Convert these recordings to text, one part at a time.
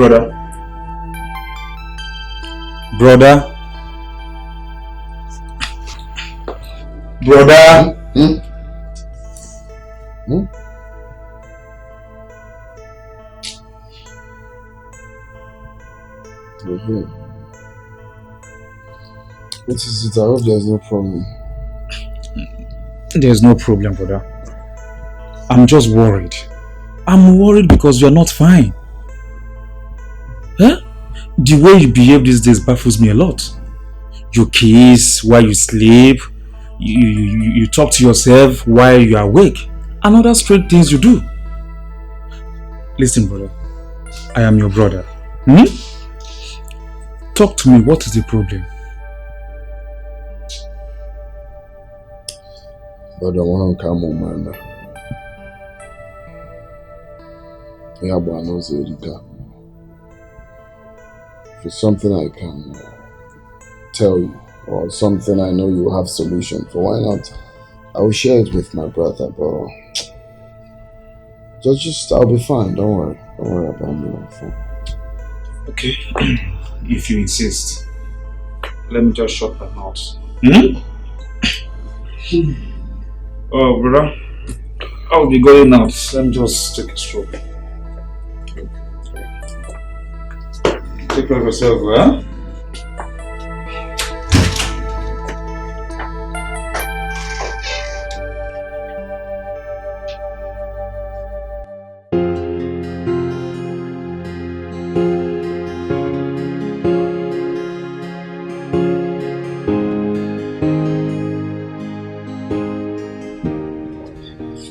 Brother. Brother. Brother. What is it? I hope there's no problem. There's no problem, brother. I'm just worried. I'm worried because you're not fine. Huh? The way you behave these days baffles me a lot. You kiss while you sleep. You talk to yourself while you are awake. And other strange things you do. Listen, brother. I am your brother. Talk to me. What is the problem? But I want to come on, man. Yeah, but I know Zerika. If it's something I can tell you, or something I know you have solution for, why not? I will share it with my brother, but just I'll be fine. Don't worry. Don't worry about me. I'm fine. Okay. If you insist, let me just shut my mouth. Oh, brother, I'll be going out. Let me just take a stroll. Take care of yourself, huh?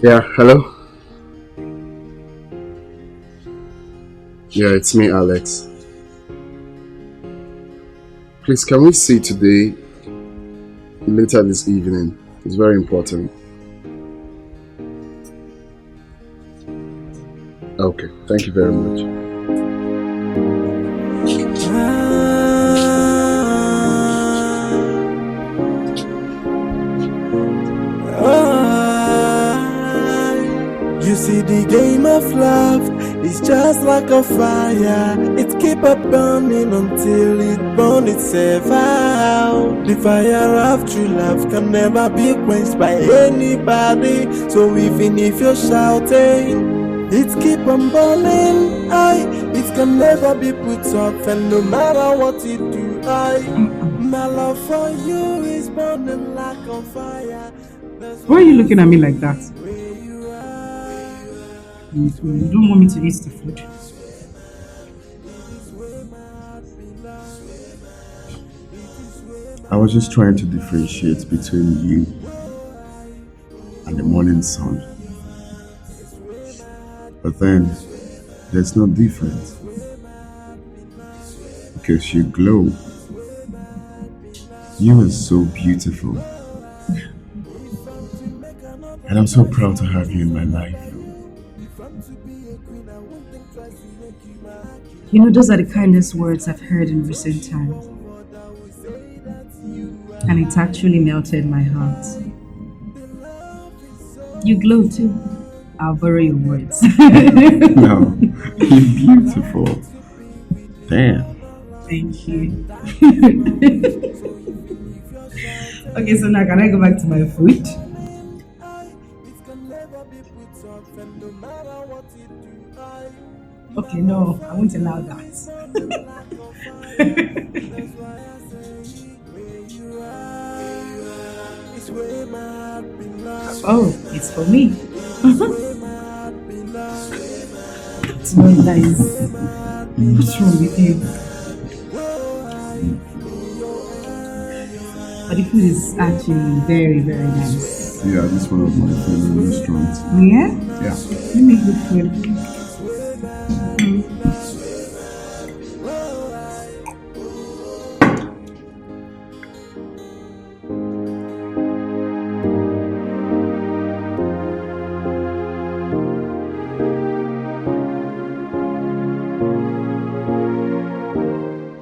Yeah, hello? Yeah, it's me, Alex. Please, can we see today, later this evening? It's very important. Okay, thank you very much. You see, the game of love is just like a fire. It keeps on burning until it burns itself out. The fire of true love can never be quenched by anybody. So even if you're shouting, it keeps on burning. It can never be put off, and no matter what you do, my love for you is burning like a fire. Why are you looking at me like that? You don't want me to eat the food? I was just trying to differentiate between you and the morning sun. But then, there's no difference. Because you glow. You are so beautiful. And I'm so proud to have you in my life. You know, those are the kindest words I've heard in recent times. And it actually melted my heart. You glow too. I'll borrow your words. No, you're beautiful. Damn. Thank you. Okay, so now can I go back to my food? Okay, no, I won't allow that. Oh, it's for me. It's not nice. What's wrong with you? But the food is actually very, very nice. Yeah, this is one of my favorite restaurants. Yeah? Yeah. You make good food.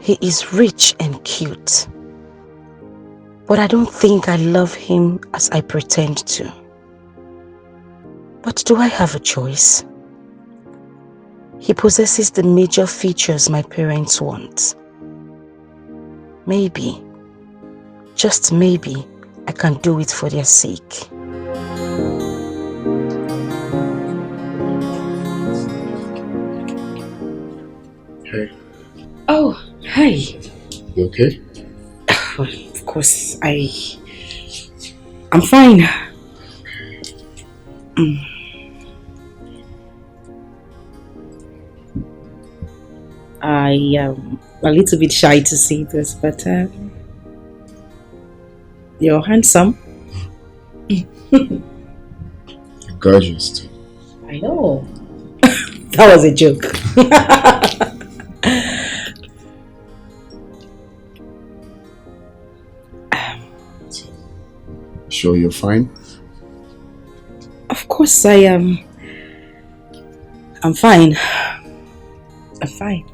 He is rich and cute, but I don't think I love him as I pretend to. But do I have a choice? He possesses the major features my parents want. Maybe, just maybe, I can do it for their sake. Hey. Oh, hi. You okay? Of course, I'm fine. I am a little bit shy to say this, but you're handsome. You're gorgeous too. I know. That was a joke. Sure you're fine? Of course I am. I'm fine. I'm fine.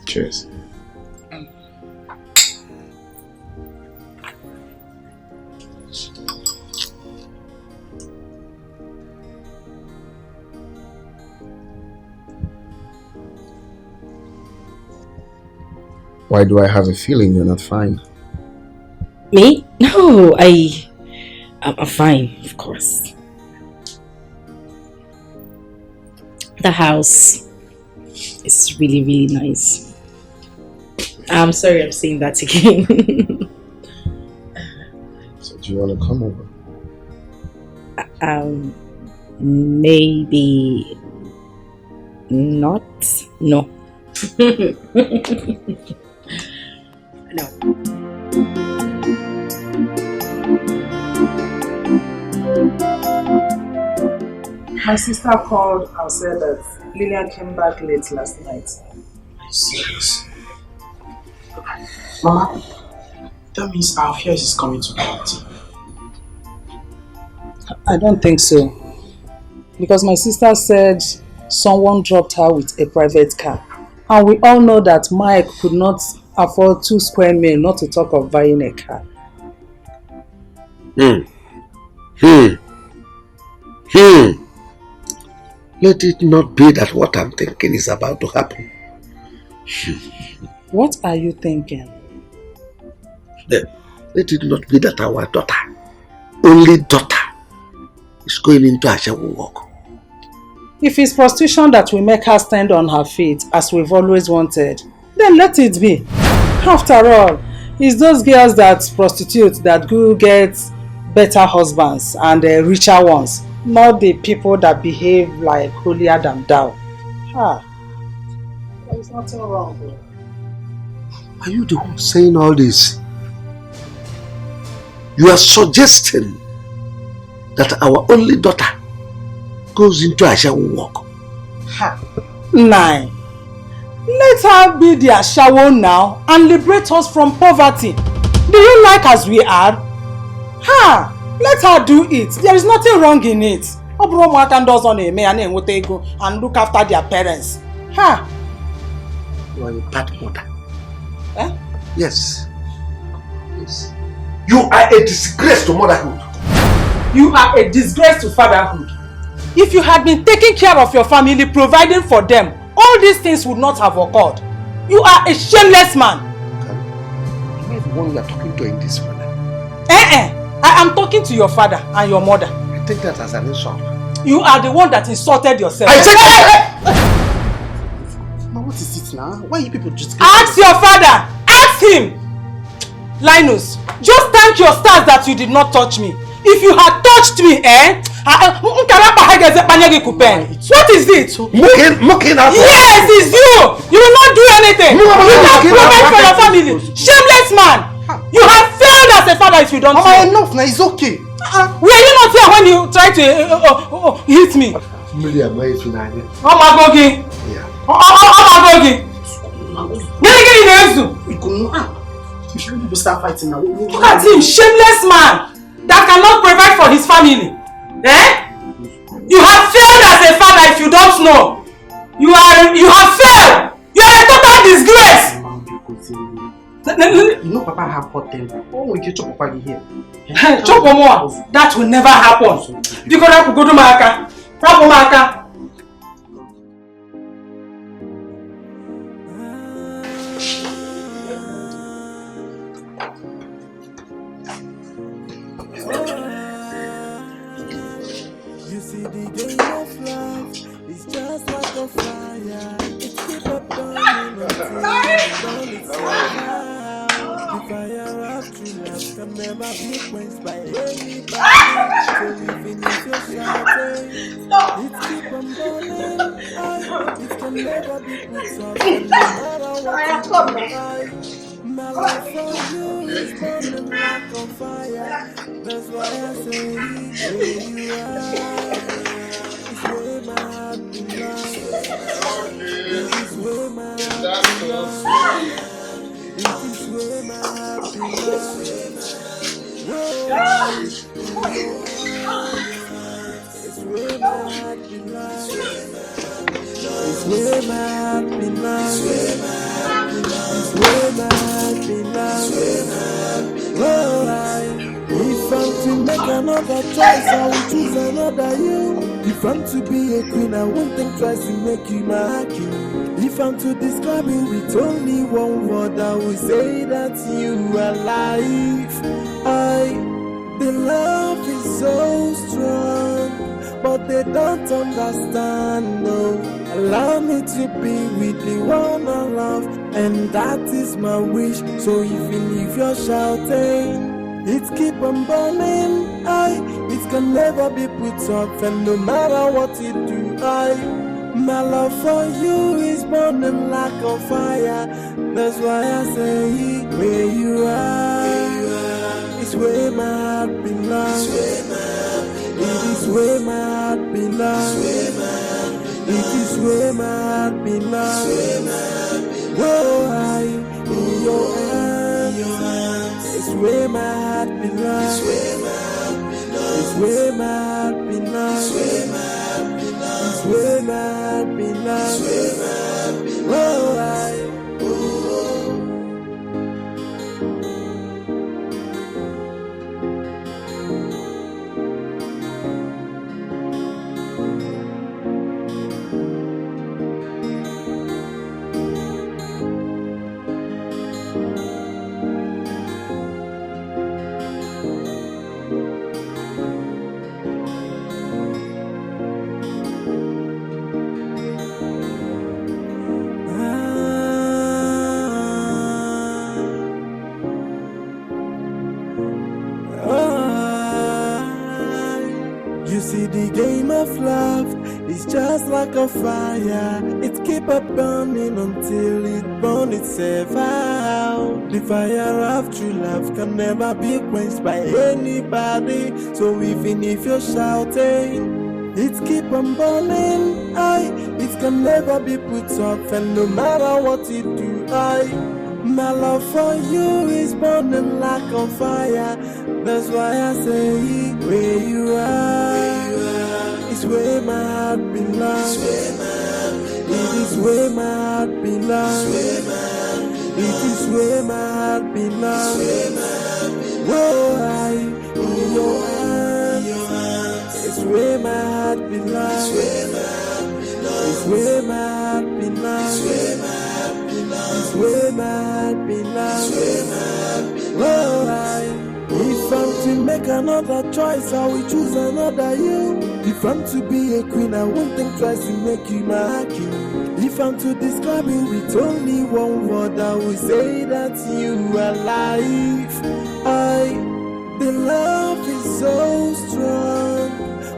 Cheers. Why do I have a feeling you're not fine? Me? No, I'm fine, of course. The house is really, really nice. I'm sorry I'm saying that again. So do you want to come over? Maybe not. No. No. My sister called and said that Lillian came back late last night. Are you serious? Mama, that means our affairs is coming to reality. I don't think so. Because my sister said someone dropped her with a private car. And we all know that Mike could not afford 2 square meals, not to talk of buying a car. Let it not be that what I'm thinking is about to happen. What are you thinking? Let it not be that our daughter, only daughter, is going into a shadow walk. If it's prostitution that will make her stand on her feet, as we've always wanted, then let it be. After all, it's those girls that prostitute that go get better husbands and richer ones, not the people that behave like holier than thou. There's nothing wrong with it. Are you the one saying all this? You are suggesting that our only daughter goes into a shadow walk. Nine. Let her be the Ashawo now and liberate us from poverty. Do you like as we are? Let her do it. There is nothing wrong in it. And look after their parents. You are a bad mother. Yes. You are a disgrace to motherhood. You are a disgrace to fatherhood. If you had been taking care of your family, providing for them, all these things would not have occurred. You are a shameless man. Am I the one you are talking to in this manner? I am talking to your father and your mother. I take that as an insult. You are the one that insulted yourself. I take that. Mama, what is it now? Why are you people just... Ask your father! Ask him! Linus, just thank your stars that you did not touch me. If you had touched me, what is it? Mocking us. Yes, it's you! You will not do anything! You will provide for your family! Shameless man! You have failed as a father if you don't know. Mama, enough now, it's okay. Were you not here when you tried to hit me? Omagogi! Omagogi! You shouldn't people start fighting now. Look at him, shameless man that cannot provide for his family. You have failed as a father if you don't know. You have failed. You are a total disgrace. You know Papa have hot temper. What will you chop Papa here? Chop more. That will never happen. You go to Maka. see the game of love is just like a fire. It keep up burning until it burn itself out. The fire of true love can never be quenched by anybody. So even if you're shouting, it keep on burning. It can never be put off, and no matter what you do, my love for you is burning like a fire. That's why I say where you are is where my heart belongs. It is where my heart belongs. It is where my heart belongs. Whoa, in your hands. It's where my heart belongs. It's where my heart belongs. It's where my heart belongs. Whoa, if I'm to make another choice, I will choose another you. If I'm to be a queen, I won't think twice to make you my king. If I'm to describe you with only one word, I will say that you are life. The love is so strong, but they don't understand, no. Allow me to be with the one I love, and that is my wish. So even if you're shouting, it keep on burning, it can never be put off, and no matter what you do, my love for you is burning like a fire. That's why I say where you are, it's where my heart belongs. It is where my heart belongs. It is where my heart belongs. Whoa, in your hands. It's where my heart belongs. It's where my heart belongs. It's where my heart belongs. Whoa, you see the game of love is just like a fire. It keep up burning until it burn itself out. The fire of true love can never be quenched by anybody. So even if you're shouting, it keep on burning, it can never be put off, and no matter what you do, my love for you is burning like a fire. That's why I say where you are, it's where my heart belongs. It is where my heart belongs. It is where my heart belongs. Whoa, in your hands. It's where my heart belongs. It's where my heart belongs. It's where my heart belongs. Whoa, if I'm to make another choice, I will choose another you. If I'm to be a queen, I won't think twice to make you my king. If I'm to describe you with only one word, I will say that you are life. The love is so strong,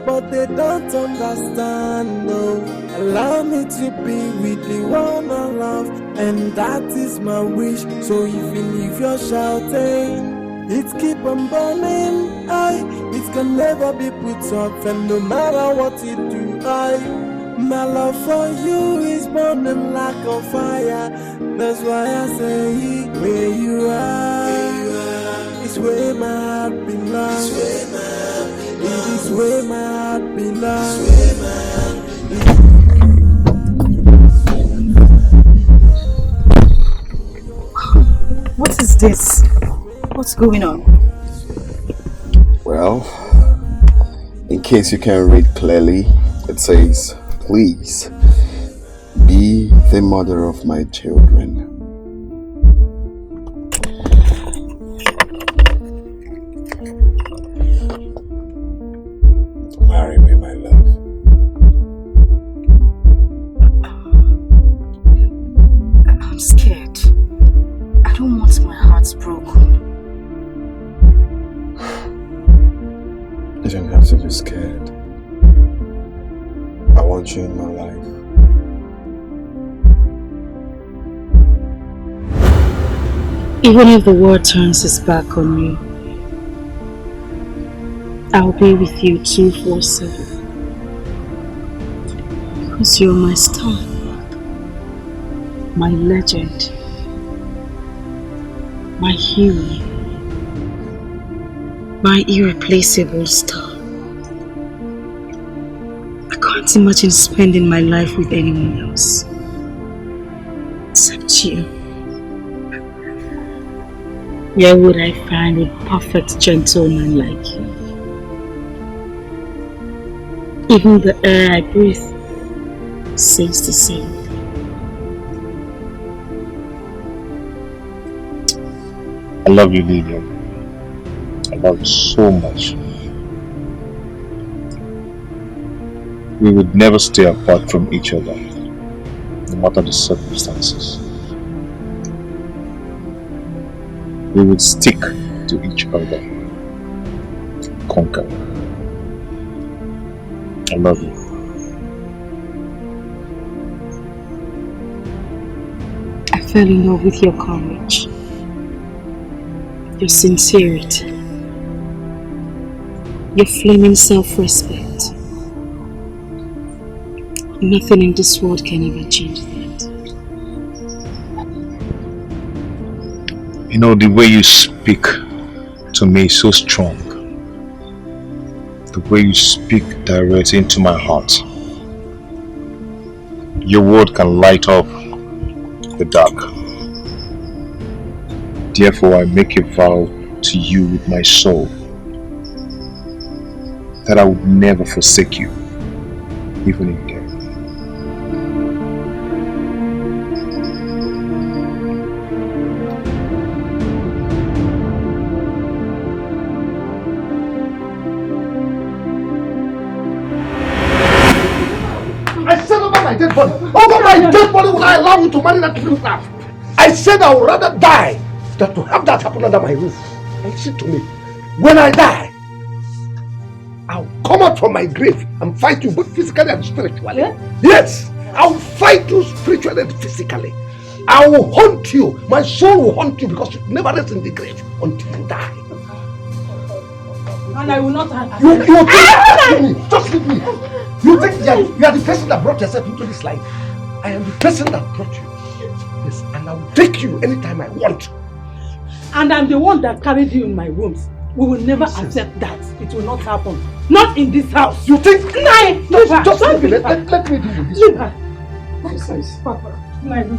but they don't understand, no. Allow me to be with the one I love, and that is my wish. So even if you're shouting, it keep on burning, it can never be put off, and no matter what you do, my love for you is burning like a fire. That's why I say where you are, it's where my heart belongs. It is where my heart belongs. What is this? What's going on? Well, in case you can't read clearly, it says, please be the mother of my children. Marry me, my love. I'm scared. I don't want my heart broken. You don't have to be scared. I want you in my life. Even if the world turns its back on you, I'll be with you 247. Because you're my star, my legend, my hero, my irreplaceable star. I can't imagine spending my life with anyone else except you. Where would I find a perfect gentleman like you? Even the air I breathe says the same. I love you, Lillian. I love you so much. We would never stay apart from each other, no matter the circumstances. We would stick to each other, conquer. I love you. I fell in love with your courage, your sincerity, your flaming self-respect. Nothing in this world can ever change that. You know, the way you speak to me is so strong. The way you speak directly into my heart. Your word can light up the dark. Therefore, I make a vow to you with my soul that I would never forsake you, even in death. I said over my dead body. Over my dead body will I allow you to marry that prisoner. I said I would rather die than to have that happen under my roof. Listen to me. When I die, I'll come out from my grave and fight you both physically and spiritually. Yeah? Yes, I'll fight you spiritually and physically. I will haunt you. My soul will haunt you because you never rest in the grave until you die. And I will not You think, just leave me. You think you are the person that brought yourself into this life. I am the person that brought you. Yes, and I will take you anytime I want. And I'm the one that carried you in my rooms. We will never accept that. It will not happen. Not in this house. You think? No, just leave me. Let me deal with this. Leave her. Nonsense, Papa. No.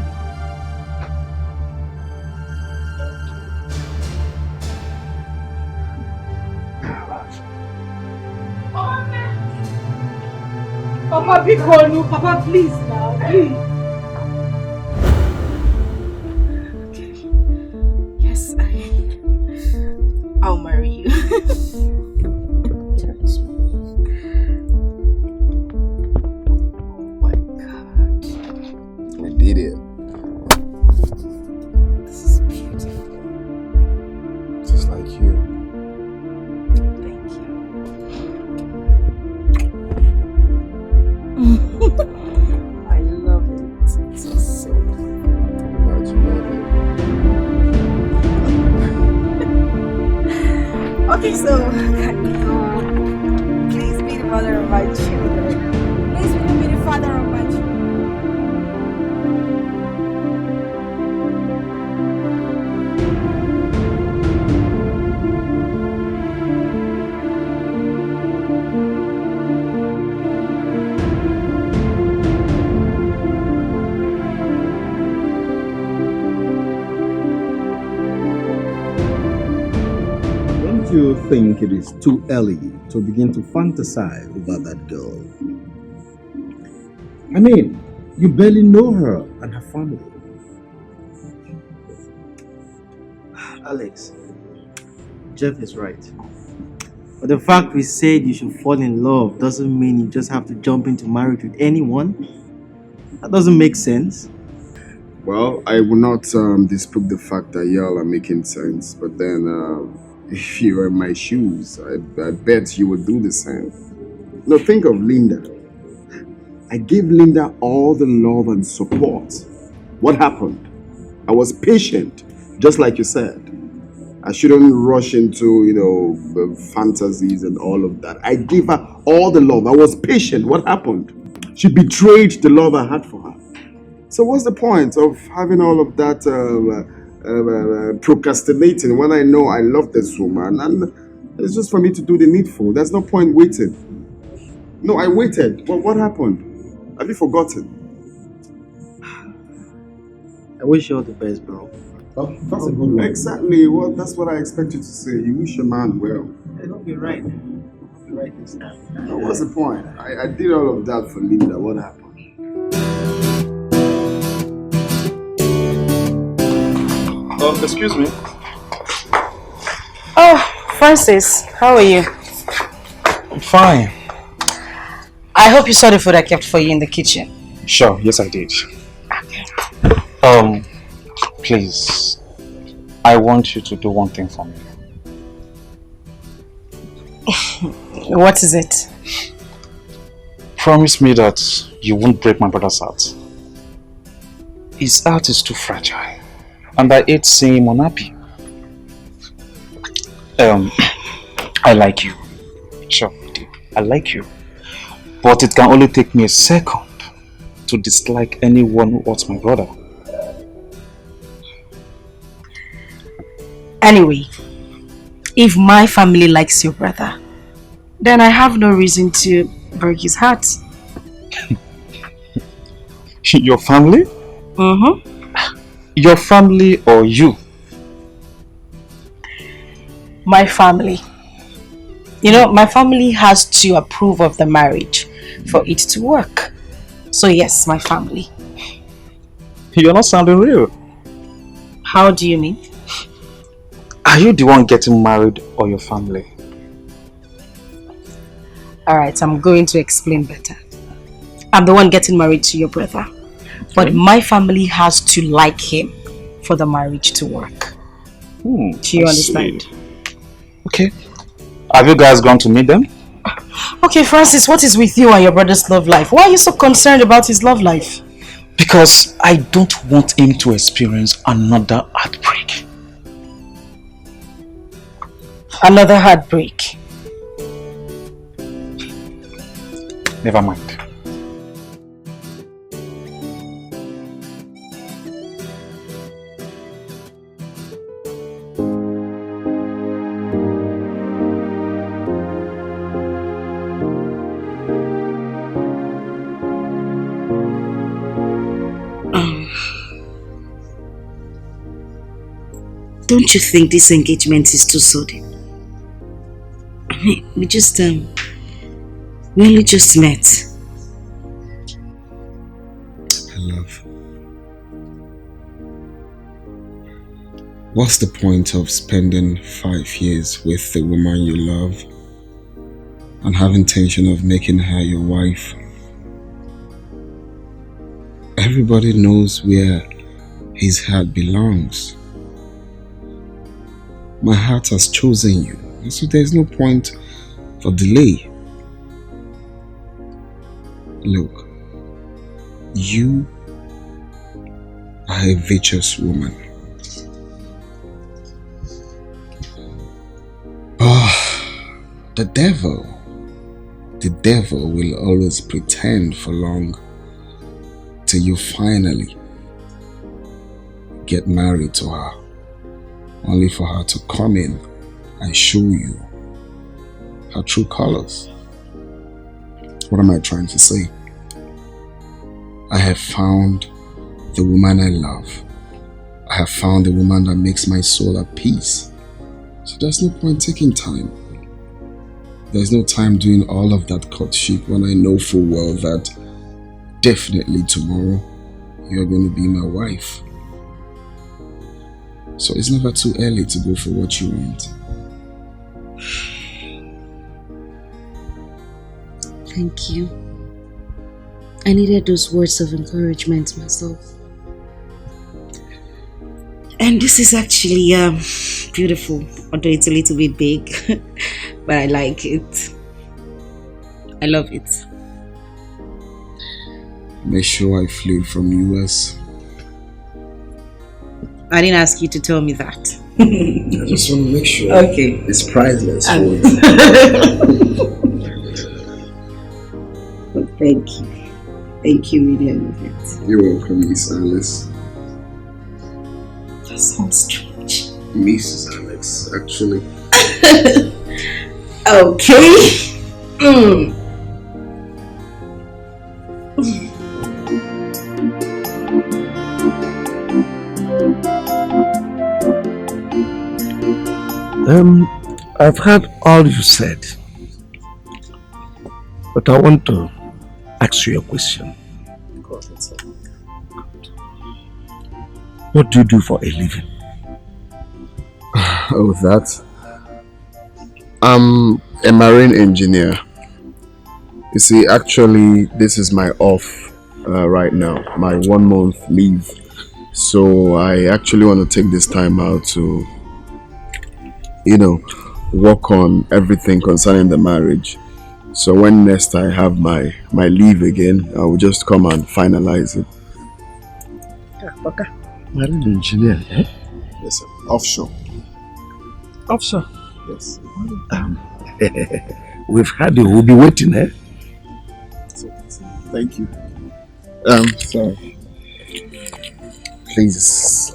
Papa, be cool, no. Papa, please now, please. Yes, I'll marry you. Oh my God. I did it. This is beautiful. Just like you. Thank you. I love it. It's so Glad you love it. okay, so can you go? Please be the mother of my children. Please be the father of my children. Don't you think it is too early to begin to fantasize about that girl? I mean, you barely know her and her family. Alex, Jeff is right. But the fact we said you should fall in love doesn't mean you just have to jump into marriage with anyone. That doesn't make sense. Well, I will not dispute the fact that y'all are making sense, but then if you were in my shoes, I bet you would do the same. Now think of Linda. I gave Linda all the love and support. What happened? I was patient, just like you said. I shouldn't rush into, the fantasies and all of that. I gave her all the love. I was patient. What happened? She betrayed the love I had for her. So what's the point of having all of that procrastinating when I know I love this woman and it's just for me to do the needful? There's no point waiting. No, I waited. Well, what happened? Have you forgotten? I wish you all the best, bro. Oh, that's a good one. Exactly. Well, that's what I expect you to say. You wish your man well. I hope you're right. You're right this time. Now, what's the point? I did all of that for Linda. What happened? Excuse me. Oh, Francis, how are you? I'm fine. I hope you saw the food I kept for you in the kitchen. Sure, yes I did. Okay. Please, I want you to do one thing for me. What is it? Promise me that you won't break my brother's heart. His heart is too fragile, and I hate seeing him unhappy. I like you. Sure, I like you. But it can only take me a second to dislike anyone who hurts my brother. Anyway, if my family likes your brother, then I have no reason to break his heart. Your family? Mm-hmm. Your family or you? My family. You know, my family has to approve of the marriage for it to work. So yes, my family. You're not sounding real. How do you mean? Are you the one getting married or your family? Alright, I'm going to explain better. I'm the one getting married to your brother. But my family has to like him for the marriage to work. Do you understand? Okay. Have you guys gone to meet them? Okay, Francis, what is with you and your brother's love life? Why are you so concerned about his love life? Because I don't want him to experience another heartbreak. Another heartbreak? Never mind. Don't you think this engagement is too sudden? I mean, we only just met. Love. What's the point of spending 5 years with the woman you love and have intention of making her your wife? Everybody knows where his heart belongs. My heart has chosen you, so there's no point for delay. Look, you are a virtuous woman. The devil will always pretend for long till you finally get married to her, only for her to come in and show you her true colors. What am I trying to say? I have found the woman I love. I have found the woman that makes my soul at peace. So there's no point taking time. There's no time doing all of that courtship when I know full well that definitely tomorrow you're going to be my wife. So it's never too early to go for what you want. Thank you. I needed those words of encouragement myself. And this is actually beautiful, although it's a little bit big, but I like it. I love it. Make sure I flew from US. I didn't ask you to tell me that. I just want to make sure. Okay. It's priceless. Thank you. Thank you, really, I love it. You're welcome, Miss Alice. That sounds strange. Mrs. Alex, actually. Okay. I've heard all you said, but I want to ask you a question. What do you do for a living? Oh, that? I'm a marine engineer. You see, actually, this is my off right now, my 1 month leave. So I actually want to take this time out to, work on everything concerning the marriage. So when next I have my leave again, I will just come and finalize it. Okay. Marine engineer, eh? Yes, sir. Offshore. Offshore? Yes. We've had you. We'll be waiting, eh? Thank you. Sorry. Please,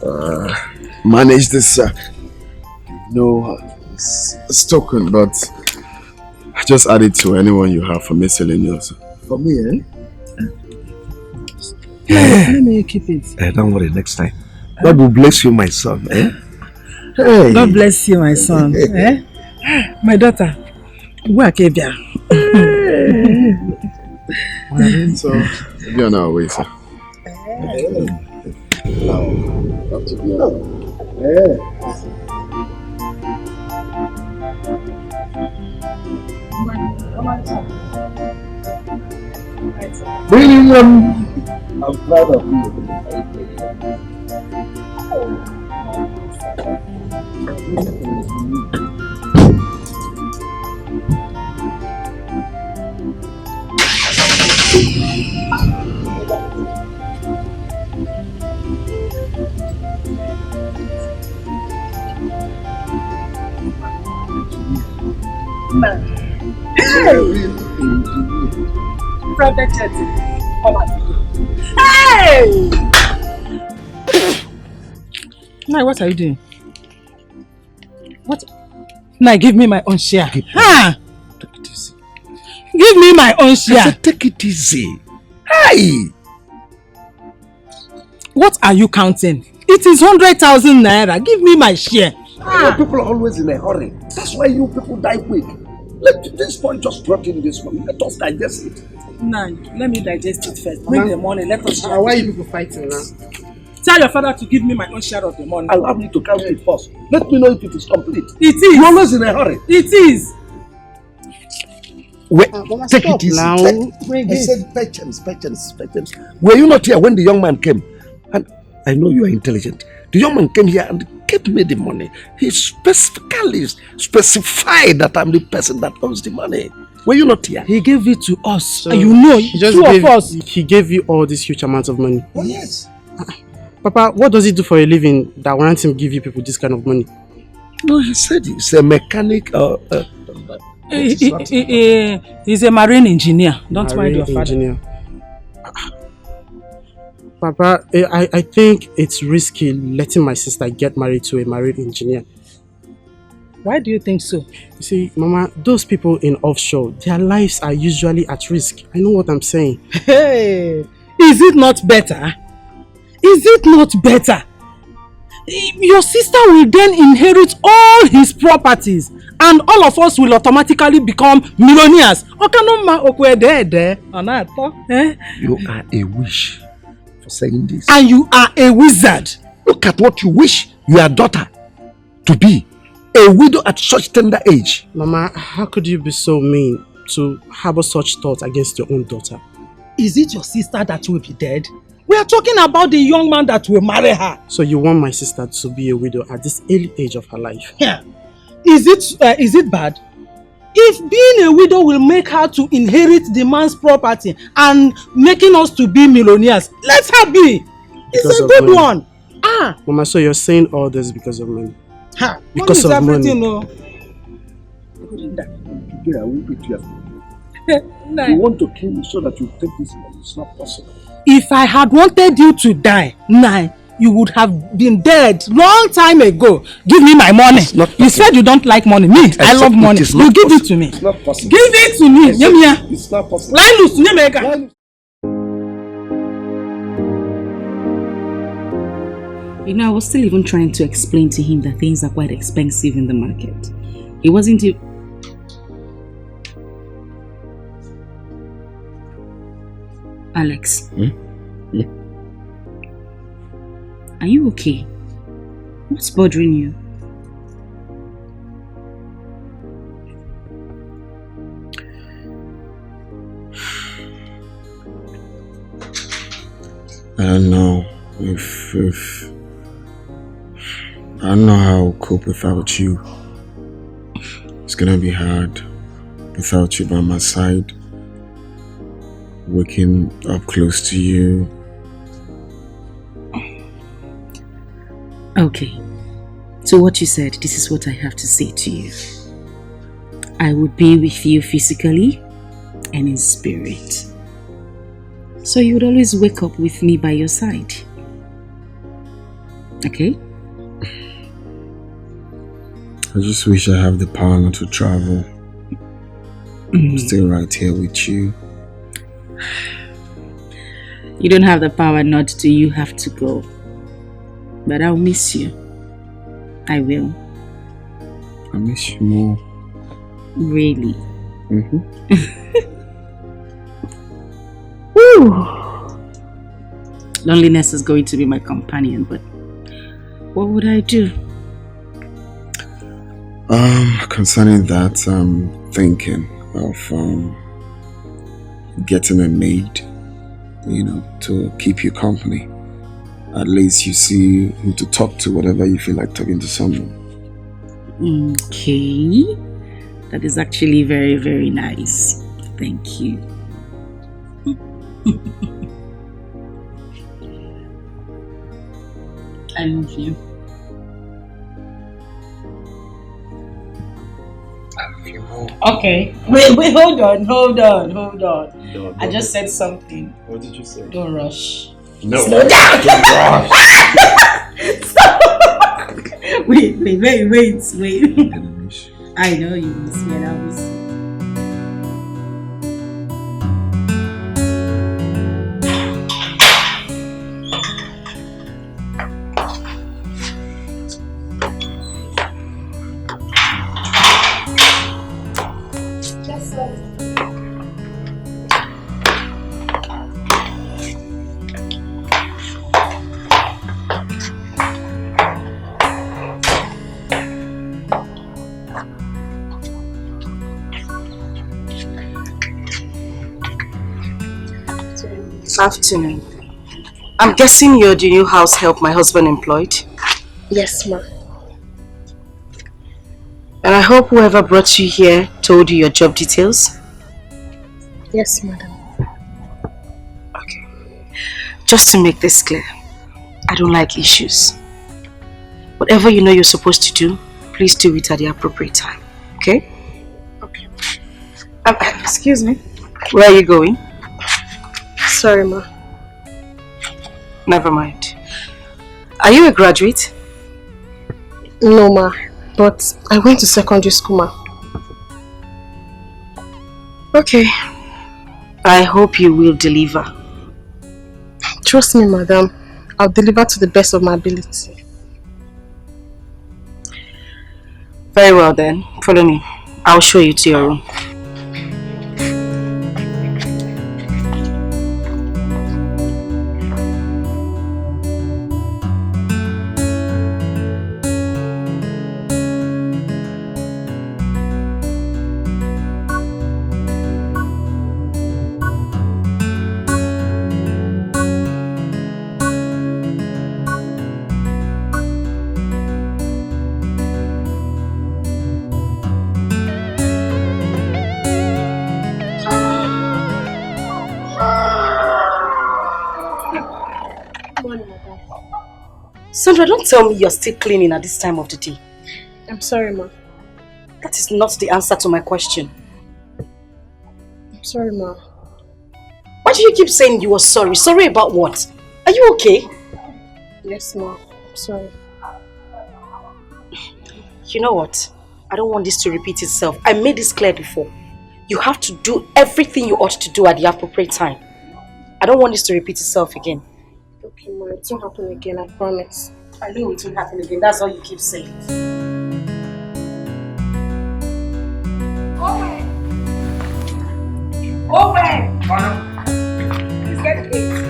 manage this, it's token, but just add it to anyone you have for miscellaneous. For me, eh? Let me keep it. Don't worry, next time. God will bless you, my son, eh? Hey. God bless you, my son. Eh? My daughter. Where came you? So, you're on our way, sir. William, I'm proud of you. Private jet. Hey! Now, what are you doing? What? Now, give me my own share. Ah! Take it easy. Give me my own share. I said, take it easy. Hey! What are you counting? It is 100,000 naira. Give me my share. People are always in a hurry. That's why you people die quick. Let this point just rot in this one. Let us digest it. Nah, let me digest it first. Bring the money. Let us share. Why are you people fighting now? Tell your father to give me my own share of the money. Allow me to count it first. Let me know if it is complete. It is. You're always in a hurry. It is. Wait, take it easy. Now. I said patience. Were you not here when the young man came? And I know you are intelligent. The young man came here and gave me the money. He specifically specified that I'm the person that owns the money. Were you not here? He gave it to us. So and you know, two of us. He gave you all this huge amount of money. Oh, yes. Papa, what does he do for a living that warrants him give you people this kind of money? No, he said he's a mechanic. He's a marine engineer. Don't mind your father. Engineer. Papa, I think it's risky letting my sister get married to a marine engineer. Why do you think so? You see, Mama, those people in offshore, their lives are usually at risk. I know what I'm saying. Hey, is it not better? Is it not better? Your sister will then inherit all his properties and all of us will automatically become millionaires. You are a wish for saying this. And you are a wizard. Look at what you wish your daughter to be. A widow at such tender age. Mama, how could you be so mean to harbor such thoughts against your own daughter. Is it your sister that will be dead? We are talking about the young man that will marry her. So you want my sister to be a widow at this early age of her life? Yeah. Is it bad? If being a widow will make her to inherit the man's property and making us to be millionaires, let her be. It's a good one. Mama, so you're saying all this because of money? Because of money. No. You want to kill me so that you take this money. It's not possible. If I had wanted you to die, you would have been dead long time ago. Give me my money. You said you don't like money. Me, I love money. You give it to me. It's not possible. Give it to me. It's not possible. You know, I was still even trying to explain to him that things are quite expensive in the market. He wasn't even... Alex. Are you okay? What's bothering you? I don't know if I don't know how I'll cope without you. It's gonna be hard without you by my side. Waking up close to you. Okay. So what you said, this is what I have to say to you. I would be with you physically and in spirit. So you would always wake up with me by your side. Okay? I just wish I have the power not to travel. I'm still right here with you. You don't have the power not to, you have to go. But I'll miss you. I will. I miss you more. Really? Loneliness is going to be my companion, but what would I do? Concerning that, I'm thinking of getting a maid, to keep you company. At least you see who to talk to whenever you feel like talking to someone. Okay. That is actually very, very nice. Thank you. I love you. Okay. Wait, hold on. I just said something. What did you say? Don't rush. No. Slow down. Don't rush. Wait. I know you miss me and I miss you. Afternoon. I'm guessing you're the new house help my husband employed? Yes, ma. And I hope whoever brought you here told you your job details? Yes, madam. Okay. Just to make this clear, I don't like issues. Whatever you know you're supposed to do, please do it at the appropriate time. Okay? Okay. Excuse me. Where are you going? Sorry, ma. Never mind. Are you a graduate? No, ma. But I went to secondary school, ma. Okay. I hope you will deliver. Trust me, madam. I'll deliver to the best of my ability. Very well then. Follow me. I'll show you to your room. Sandra, don't tell me you're still cleaning at this time of the day. I'm sorry, Ma. That is not the answer to my question. I'm sorry, Ma. Why do you keep saying you were sorry? Sorry about what? Are you okay? Yes, Ma. I'm sorry. You know what? I don't want this to repeat itself. I made this clear before. You have to do everything you ought to do at the appropriate time. I don't want this to repeat itself again. Okay, Ma. It won't happen again, I promise. I know it won't happen again. That's all you keep saying. Owen! Owen! Please get the gate.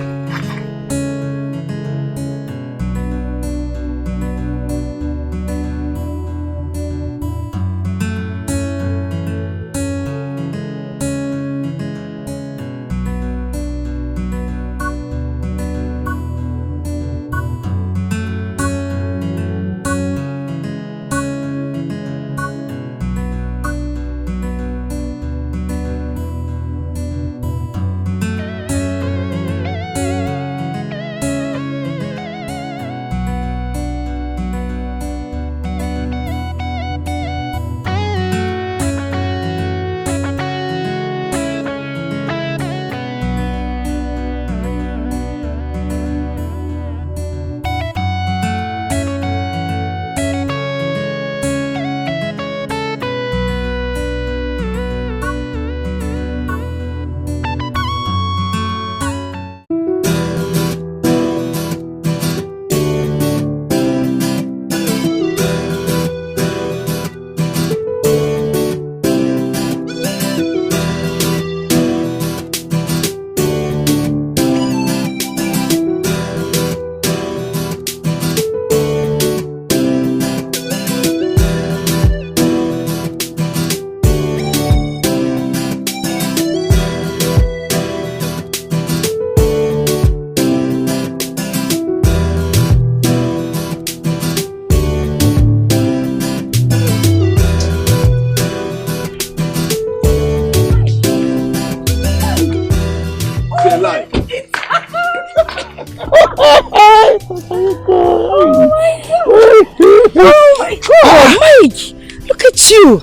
Oh my God, Mike! Look at you!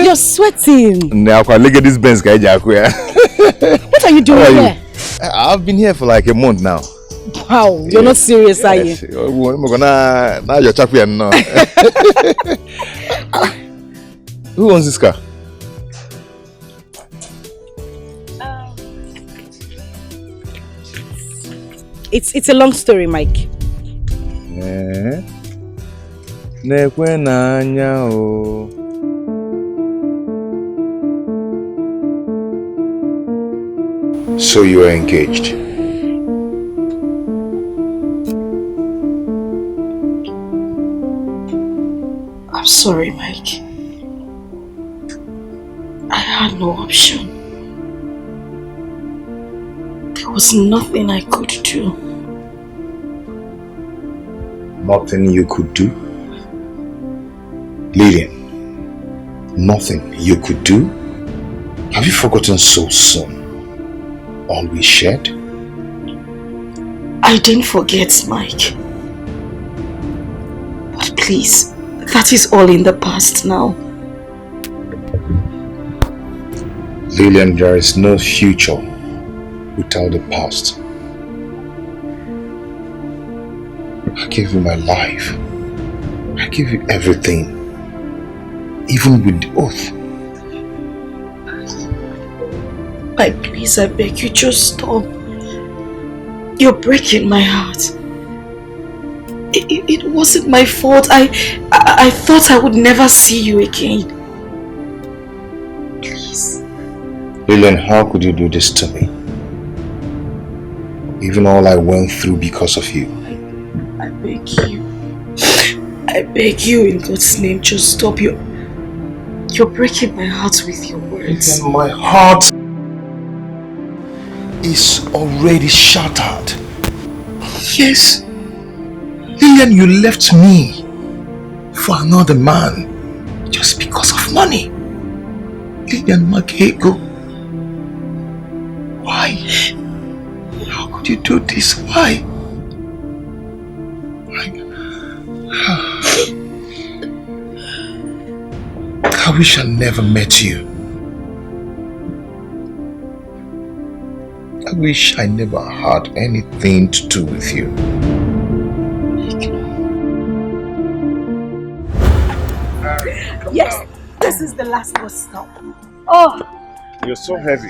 You're sweating. Now, look at this Benz guy, Jack. What are you doing here? I've been here for like a month now. Wow, you're not serious, are you? Now you're talking now. Who owns this car? It's a long story, Mike. So you are engaged? I'm sorry, Mike. I had no option. There was nothing I could do. Nothing you could do? Lillian, nothing you could do? Have you forgotten so soon all we shared? I didn't forget, Mike. But please, that is all in the past now. Lillian, there is no future without the past. I gave you my life. I gave you everything. Even with the oath. Mike, please, I beg you, just stop. You're breaking my heart. It wasn't my fault. I thought I would never see you again. Please. Lillian, how could you do this to me? Even all I went through because of you. I beg you. I beg you in God's name, just stop. You're breaking my heart with your words. Lillian, my heart is already shattered. Yes. Lillian, you left me for another man just because of money. Lillian Makego. Why? How could you do this? Why? I wish I never met you. I wish I never had anything to do with you. Yes, this is the last bus stop. Oh, You're so heavy.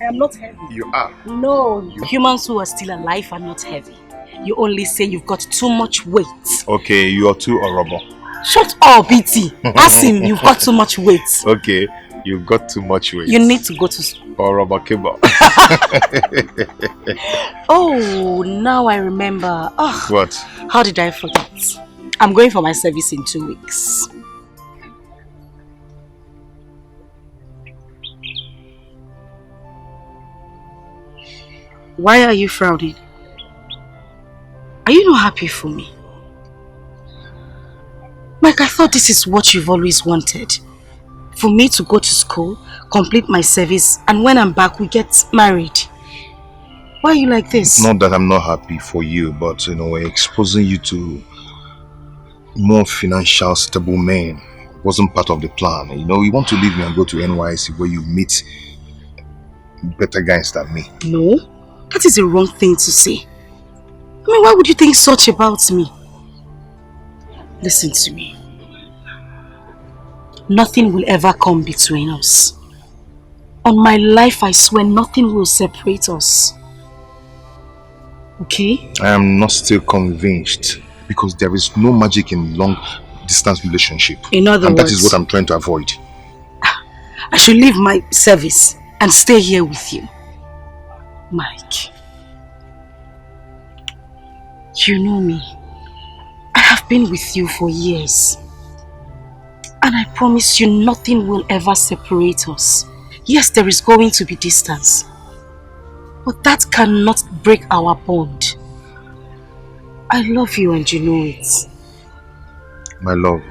I am not heavy. You are. No, humans who are still alive are not heavy. You only say you've got too much weight. Okay, you are too horrible. Shut up, BT. Ask him, you've got too much weight. Okay, you've got too much weight. You need to go to school. Horrible cable. Oh, now I remember. Oh, What? how did I forget? I'm going for my service in 2 weeks. Why are you frowning? Are you not happy for me? Mike, I thought this is what you've always wanted. For me to go to school, complete my service, and when I'm back, we get married. Why are you like this? Not that I'm not happy for you, but exposing you to more financial stable men wasn't part of the plan. You want to leave me and go to NYC where you meet better guys than me. No, that is a wrong thing to say. I mean, why would you think such about me? Listen to me. Nothing will ever come between us. On my life, I swear nothing will separate us. Okay? I am not still convinced because there is no magic in long distance relationship. In other and words, that is what I'm trying to avoid. I should leave my service and stay here with you. Mike, you know me. I have been with you for years. And I promise you nothing will ever separate us. Yes, there is going to be distance. But that cannot break our bond. I love you and you know it. My love,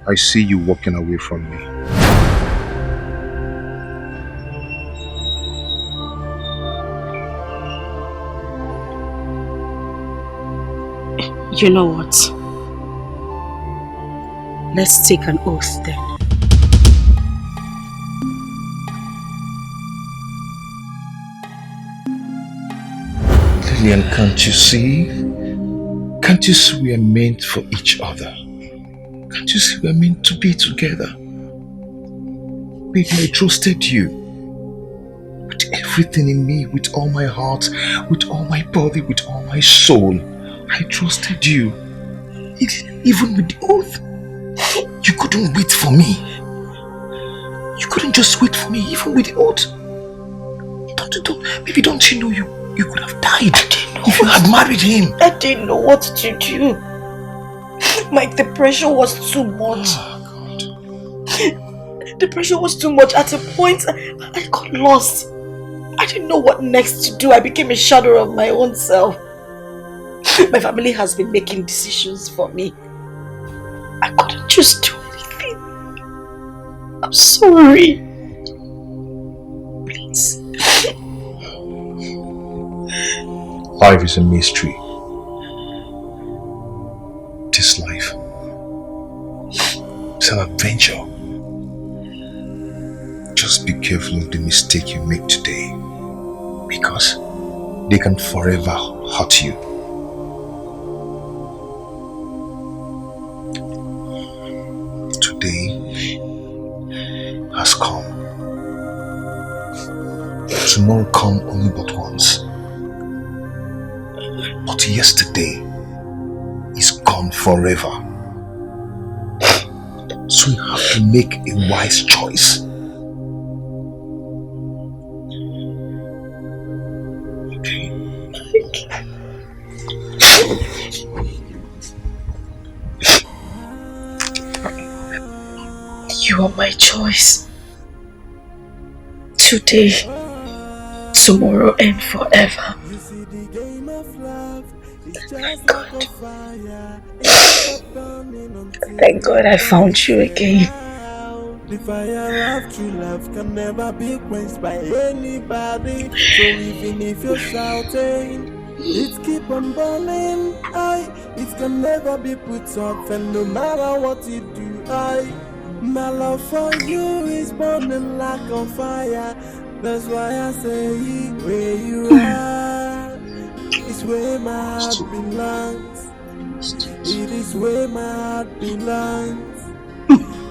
I see you walking away from me. You know what? Let's take an oath then. Lillian, can't you see? Can't you see we are meant for each other? Can't you see we are meant to be together? Baby, I trusted you. With everything in me, with all my heart, with all my body, with all my soul. I trusted you. Even with the oath. You couldn't wait for me. You couldn't just wait for me, even with the oath. Baby, don't you know you could have died if you had married him? I didn't know what to do. Mike, the pressure was too much. Oh, God. The pressure was too much. At a point, I got lost. I didn't know what next to do. I became a shadow of my own self. My family has been making decisions for me. I couldn't just do anything. I'm sorry. Please. Life is a mystery. This life is an adventure. Just be careful of the mistake you make today, because they can forever hurt you. Today has come. Tomorrow come only but once. But yesterday is gone forever. So you have to make a wise choice. Okay? You are my choice. Today, tomorrow, and forever. Thank God. Thank God I found you again. The fire of true love can never be quenched by anybody. So even if you're shouting, It keep on burning, it can never be put off, and no matter what you do, my love for you is burning like a fire. That's why I say, where you are is where my heart belongs. It is where my heart belongs.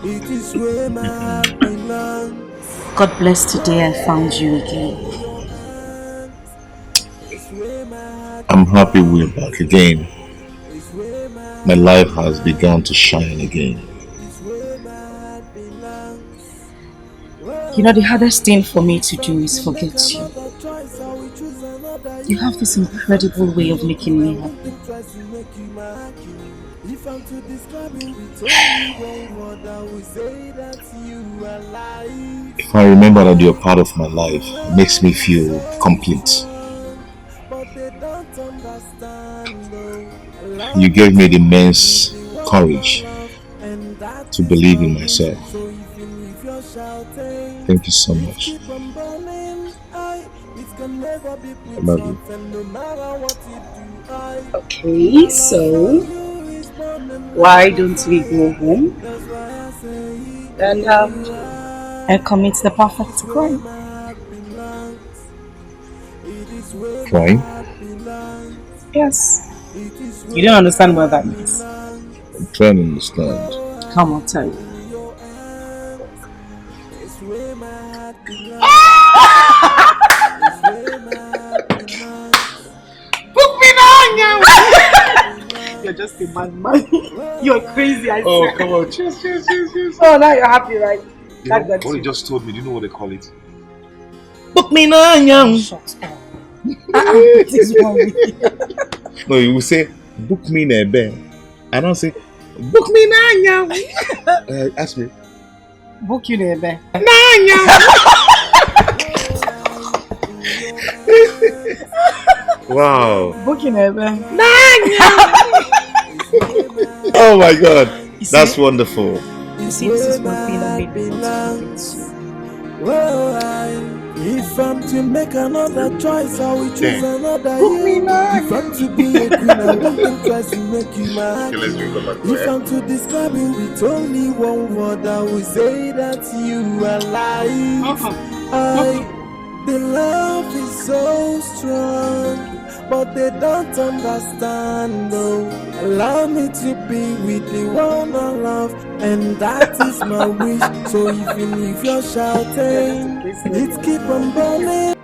It is where my heart belongs. God bless today I found you again. I'm happy we're back again. My life has begun to shine again. You know, the hardest thing for me to do is forget you. You have this incredible way of making me happy. If I remember that you're part of my life, it makes me feel complete. You gave me the immense courage to believe in myself. Thank you so much. I love you. Okay, so why don't we go home and commit the perfect crime? Crime? Yes. You don't understand what that means. I'm trying to understand. Come on, tell you. You're just a madman. You're crazy, I Oh, swear. come on. Cheers. Oh, now you're happy, right? You know, what you just told me, do you know what they call it? Book me now, young. Shut up. What is wrong with you? No, you will say, book me in a bed. I don't say, book me now, young. Ask me. Book you there. Wow. Book you there. Oh my God. That's wonderful. You see, this is what being a made me want to if I'm to make another choice, I will choose another you. If I'm to be a queen, I won't think twice to make you my king. If I'm to describe you with only one word, I will say that you are life. The love is so strong, but they don't understand, though. Allow me to be with the one I love, and that is my wish. So even if you're shouting, it keep on burning.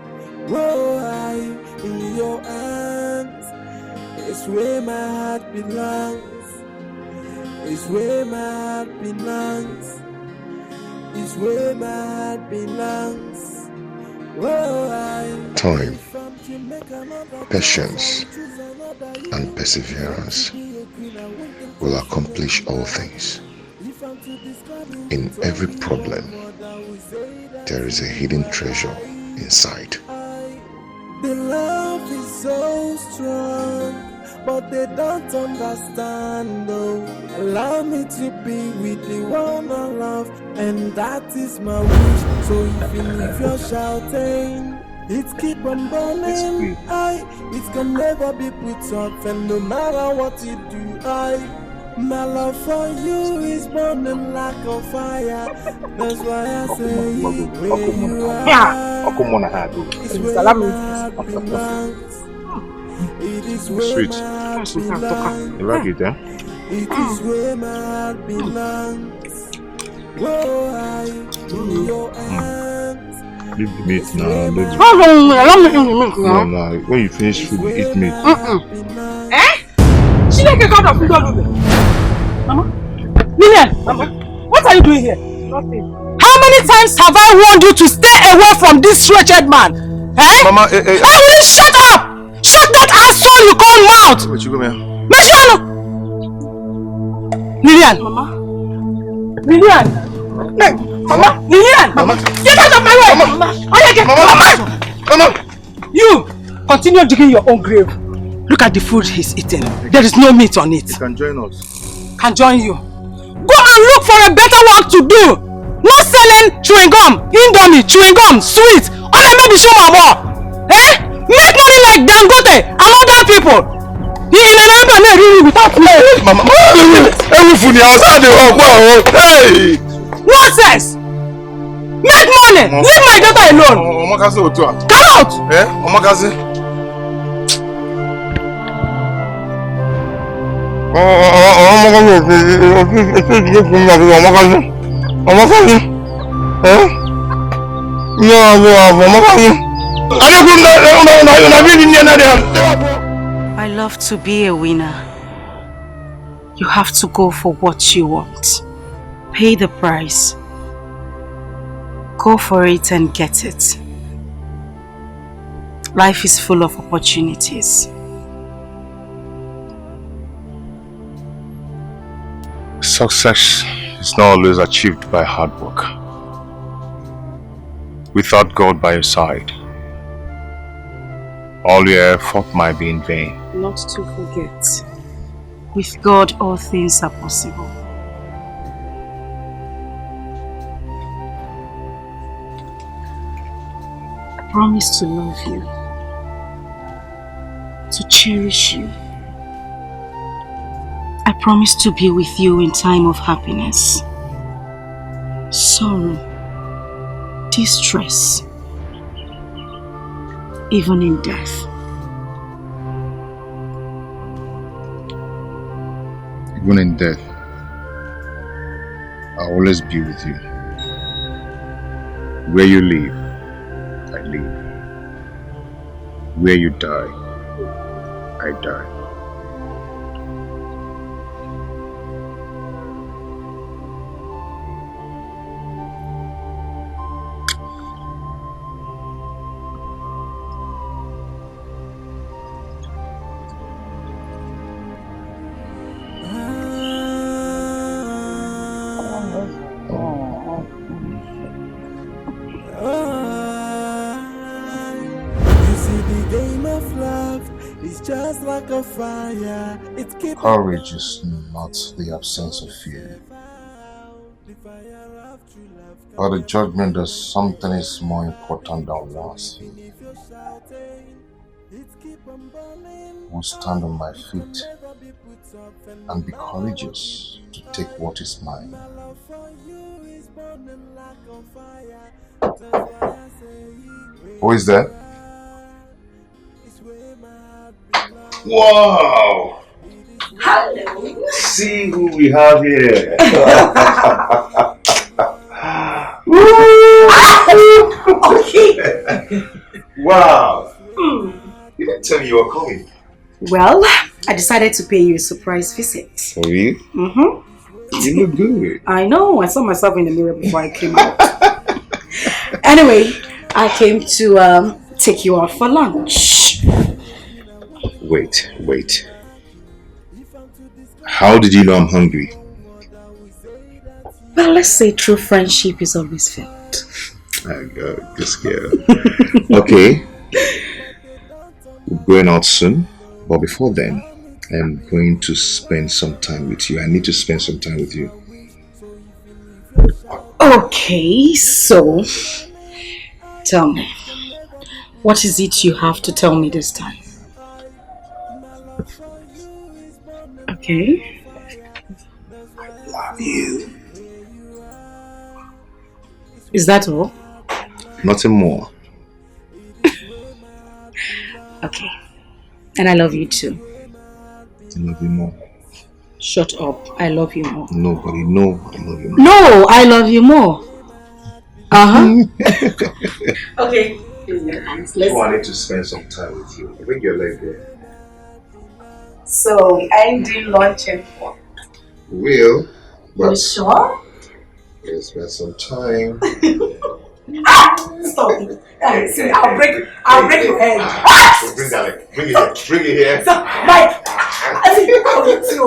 Whoa, in your hands, it's where my heart belongs. It's where my heart belongs. It's where my heart belongs. Time, patience, and perseverance will accomplish all things. In every problem, there is a hidden treasure inside. The love is so strong, but they don't understand, though. Allow me to be with the one I love, and that is my wish. So even if you're shouting, it keep on burning. It can never be put off, and no matter what you do, my love for you is burning like a fire. That's why I say, where you are, it's where my heart belongs. It is where Sweet. my heart belongs. You like it, huh? It is where my heart belongs. Whoa, in your hands. Leave the meat now. No. When you finish food, you eat meat. She like a god of Mama? Lillian! Mama? What are you doing here? Nothing. How many times have I warned you to stay away from this wretched man? Mama, How will you shut up? Shut that asshole you call mouth! Wait, you come here. Lillian! Mama? Lillian! Mama! Lillian! Mama! Get out of my way! Mama! Mama! You! Continue digging your own grave. Look at the food he's eating. There is no meat on it. You can join us. Can join you. Go and look for a better work to do. Not selling chewing gum, indomie, chewing gum, sweet. All I made is show my more. Eh? Make money like Dangote and other people. You never really without play. Mama, everything outside the work. Hey! Nonsense! Make money! Leave my daughter alone! Come out! Eh? Omakazi? I love to be a winner. You have to go for what you want. Pay the price. Go for it and get it. Life is full of opportunities. Success is not always achieved by hard work. Without God by your side, all your effort might be in vain. Not to forget, with God all things are possible. I promise to love you, to cherish you. I promise to be with you in time of happiness, sorrow, distress, even in death. Even in death, I'll always be with you. Where you live, I live. Where you die, I die. Courage is not the absence of fear, but the judgment that something is more important than one's feet. I will stand on my feet and be courageous to take what is mine. Who is that? Wow! Hello. See who we have here. Okay. Wow. You didn't tell me you were coming. Well, I decided to pay you a surprise visit. For real? Mm-hmm. You look good. I know. I saw myself in the mirror before I came out. Anyway, I came to take you out for lunch. Wait. How did you know I'm hungry? Well, let's say true friendship is always felt. I got this girl. Okay. We're going out soon. But before then, I'm going to spend some time with you. I need to spend some time with you. Okay, so tell me, what is it you have to tell me this time? Okay. I love you. Is that all? Nothing more. Okay. And I love you too. I love you more. Shut up. I love you more. Nobody know I love you more. No, I love you more. Okay. Let's I need to spend some time with you. Bring your leg there. So, I'm doing lunch and fun. Will, but you sure? Let's spend some time. Stop it. See, I'll break your head. So bring that leg. Bring it here. Bring it here. Stop, Mike. I think I'll get you.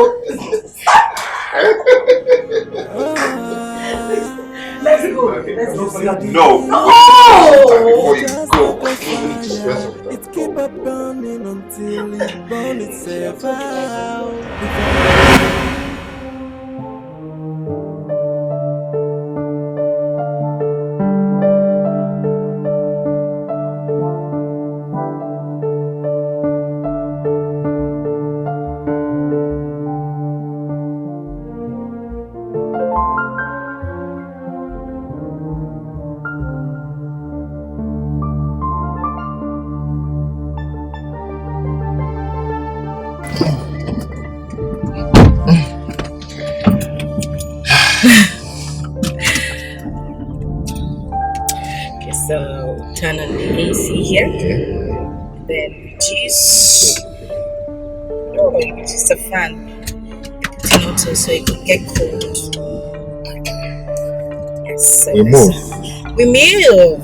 Let's go. Okay. Let's go. No. Before you go. It keep a burning until it burns itself out. So turn on the AC here. Then reduce. Oh, reduce the fan. Put it auto so it could get cold. Yes. So We move. we move.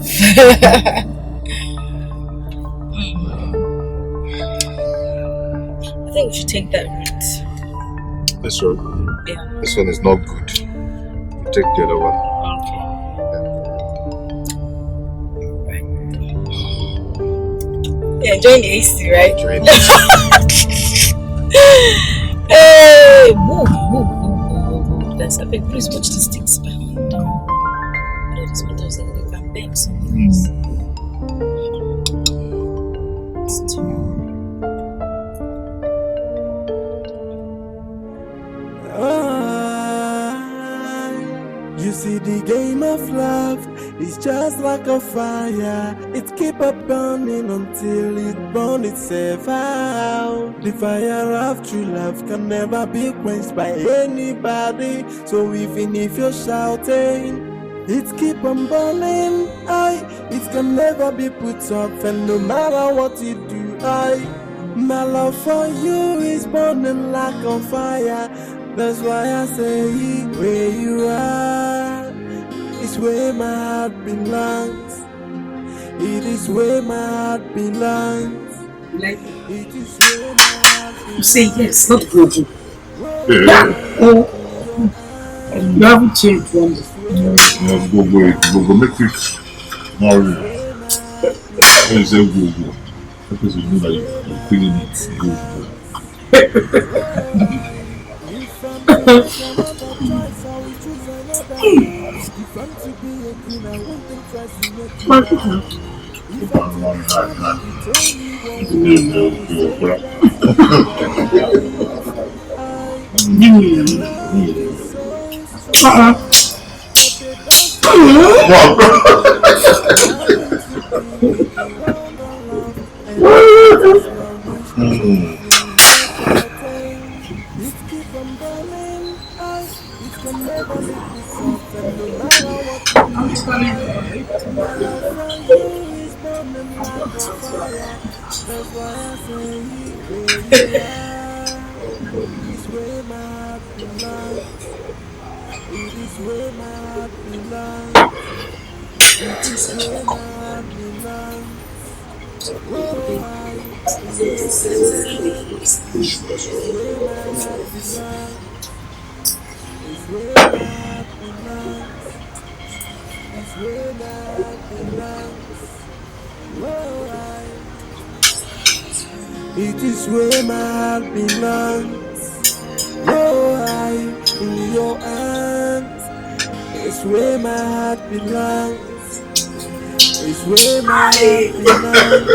I think we should take that route. This road? Yeah. This one is not good. We'll take the other one. Yeah, enjoying the AC, right? Enjoying Hey, move. That's a big. Please watch these things behind. You know, these windows that they can bend sometimes. You see, the game of love is just like a fire. It keep on burning until it burns itself out. The fire of true love can never be quenched by anybody. So even if you're shouting, it keep on burning. It can never be put off, and no matter what you do, my love for you is burning like a fire. That's why I say, where you are, it's where my heart belongs. It is where my heart belongs. Like, it is where my heart belongs. You say yes, not go. Yeah. You haven't changed from this. Go, make it marry. When you say go, because you know that you're feeling it. Go. It is where my heart belongs. Oh, in your hands. It's where my heart belongs. It's where my heart belongs.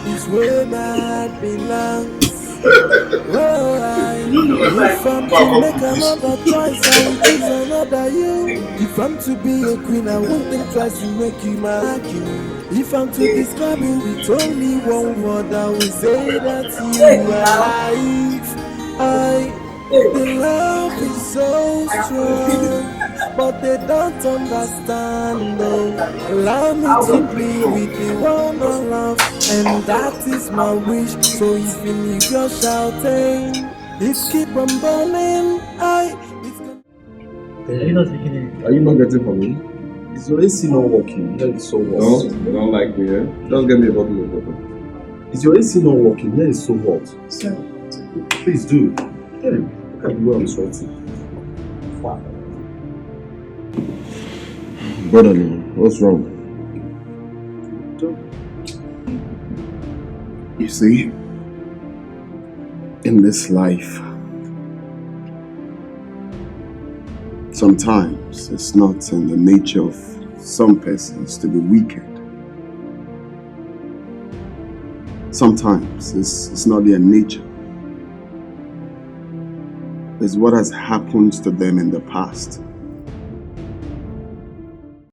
It's where my heart belongs. Oh, if I'm to make another choice, I will choose another you. If I'm to be a queen, I won't think twice to make you my king. If I'm to describe you with only one word, I will say that you are life. The love is so strong, but they don't understand. No, allow me to be with the one I love, and that is my wish. So even if you're shouting, it keep on burning. Are you not taking it? Are you not getting from me? Is your AC not working? Here is so hot. No, you don't like me, eh? Just get me a bottle of water. Is your AC not working? Here is so hot. Sir. Please do. Get him. Look at the way I'm sweating. Wow. Brother, what's wrong? You see, in this life, sometimes it's not in the nature of some persons to be wicked. Sometimes it's not their nature. It's what has happened to them in the past